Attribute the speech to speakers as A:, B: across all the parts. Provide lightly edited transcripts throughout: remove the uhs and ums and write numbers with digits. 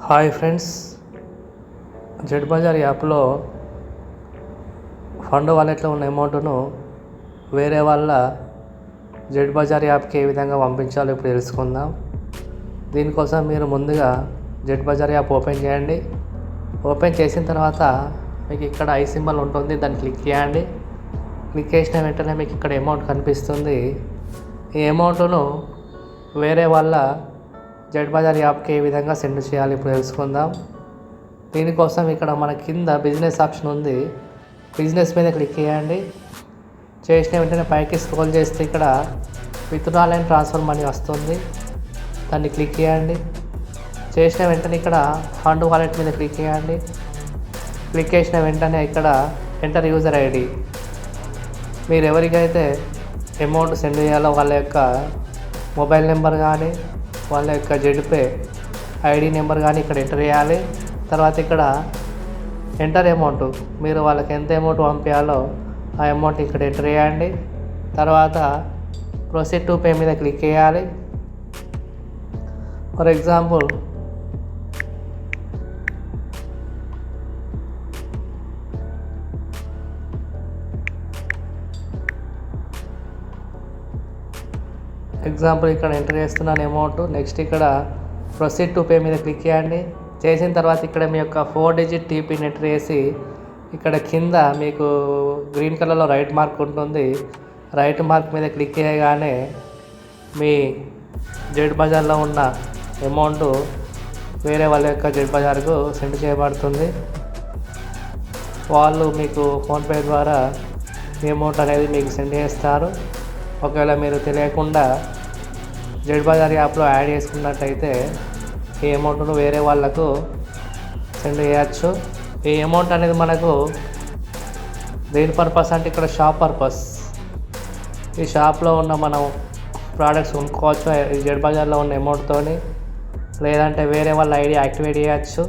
A: Hi friends, Z bazaar యాప్లో fund వాలెట్లో ఉన్న అమౌంట్ను వేరే వాళ్ళ జెడ్ బజార్ యాప్కి ఏ విధంగా పంపించాలో ఇప్పుడు తెలుసుకుందాం. దీనికోసం మీరు ముందుగా జెడ్ బజార్ యాప్ ఓపెన్ చేయండి. ఓపెన్ చేసిన తర్వాత మీకు ఇక్కడ ఐ సింబల్ ఉంటుంది, దాన్ని క్లిక్ చేయండి. క్లిక్ చేసిన వెంటనే మీకు ఇక్కడ అమౌంట్ కనిపిస్తుంది. ఈ అమౌంట్ను వేరే వాళ్ళ జెడ్ బజార్ యాప్కి ఏ విధంగా సెండ్ చేయాలి ఇప్పుడు తెలుసుకుందాం. దీనికోసం ఇక్కడ మన కింద బిజినెస్ ఆప్షన్ ఉంది, బిజినెస్ మీద క్లిక్ చేయండి. చేసిన వెంటనే పైకి స్క్రోల్ చేస్తే ఇక్కడ విత్డ్రాల్ అండ్ ట్రాన్స్ఫర్ మనీ వస్తుంది, దాన్ని క్లిక్ చేయండి. చేసిన వెంటనే ఇక్కడ ఫండ్ వాలెట్ మీద క్లిక్ చేయండి. క్లిక్ చేసిన వెంటనే ఇక్కడ ఎంటర్ యూజర్ ఐడి, మీరు ఎవరికైతే అమౌంట్ సెండ్ చేయాలో వాళ్ళ యొక్క మొబైల్ నెంబర్ కానీ వాళ్ళ యొక్క జెడ్పే ఐడి నెంబర్ కానీ ఇక్కడ ఎంటర్ చేయాలి. తర్వాత ఇక్కడ ఎంటర్ అమౌంట్, మీరు వాళ్ళకి ఎంత అమౌంట్ పంపించాలో ఆ అమౌంట్ ఇక్కడ ఎంటర్ చేయండి. తర్వాత ప్రొసీడ్ టు పే మీద క్లిక్ చేయాలి. ఫర్ ఎగ్జాంపుల్ ఇక్కడ ఎంటర్ చేస్తున్నాను అమౌంట్. నెక్స్ట్ ఇక్కడ ప్రొసీడ్ టు పే మీద క్లిక్ చేయండి. చేసిన తర్వాత ఇక్కడ మీ యొక్క 4 డిజిట్ టీపీని ఎంటర్ చేసి ఇక్కడ కింద మీకు గ్రీన్ కలర్లో రైట్ మార్క్ ఉంటుంది, రైట్ మార్క్ మీద క్లిక్ చేయగానే మీ జెడ్ బజార్లో ఉన్న అమౌంట్ వేరే వాళ్ళ యొక్క జెడ్ బజార్కు సెండ్ చేయబడుతుంది. వాళ్ళు మీకు ఫోన్పే ద్వారా ఈ అమౌంట్ అనేది మీకు సెండ్ చేస్తారు. ఒకవేళ మీరు తెలియకుండా జెడ్ బజార్ యాప్లో యాడ్ చేసుకున్నట్టయితే ఈ అమౌంట్ను వేరే వాళ్ళకు సెండ్ చేయవచ్చు. ఈ అమౌంట్ అనేది మనకు దేని పర్పస్ అంటే ఇక్కడ షాప్ పర్పస్, ఈ షాప్లో ఉన్న మనం ప్రోడక్ట్స్ కొనుక్కోవచ్చు ఈ జెడ్ బజార్లో ఉన్న అమౌంట్తో, లేదంటే వేరే వాళ్ళ ఐడి యాక్టివేట్ చేయవచ్చు.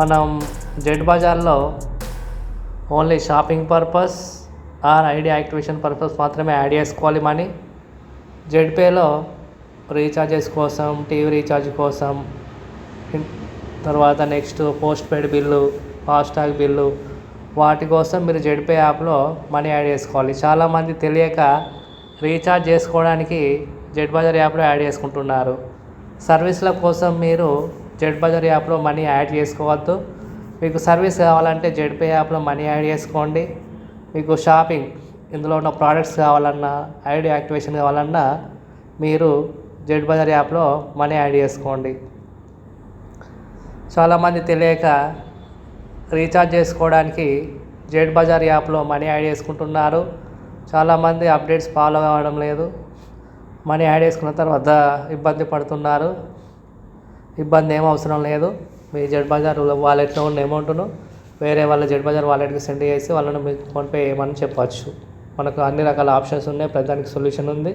A: మనం జెడ్ బజార్లో only shopping purpose or ID activation purpose మాత్రమే యాడ్ చేసుకోవాలి మనీ. జెడ్పేలో రీఛార్జెస్ కోసం, టీవీ రీఛార్జ్ కోసం, తర్వాత next postpaid bill, FASTag bill, వాటి కోసం మీరు జెడ్పే యాప్లో మనీ యాడ్ చేసుకోవాలి. చాలామంది తెలియక రీఛార్జ్ చేసుకోవడానికి జెడ్ బజార్ యాప్లో యాడ్ చేసుకుంటున్నారు. సర్వీస్ల కోసం మీరు జెడ్ బజార్ యాప్లో మనీ యాడ్ చేసుకోవద్దు. మీకు సర్వీస్ కావాలంటే జెడ్పే యాప్లో మనీ యాడ్ చేసుకోండి. మీకు షాపింగ్ ఇందులో ఉన్న ప్రోడక్ట్స్ కావాలన్నా, ఐడి యాక్టివేషన్ కావాలన్నా మీరు జెడ్ బజార్ యాప్లో మనీ యాడ్ చేసుకోండి. చాలామంది తెలియక రీఛార్జ్ చేసుకోవడానికి జెడ్ బజార్ యాప్లో మనీ యాడ్ చేసుకుంటున్నారు. చాలామంది అప్డేట్స్ ఫాలో కావడం లేదు, మనీ యాడ్ చేసుకున్న తర్వాత ఇబ్బంది పడుతున్నారు. ఇబ్బంది ఏం అవసరం లేదు. మీ జెడ్ బజార్ వాలెట్లో ఉన్న అమౌంట్ను వేరే వాళ్ళ జెడ్ బజార్ వాలెట్కి సెండ్ చేసి వాళ్ళను మీకు ఫోన్పే చేయమని చెప్పవచ్చు. మనకు అన్ని రకాల ఆప్షన్స్ ఉన్నాయి, ప్రతిదానికి సొల్యూషన్ ఉంది.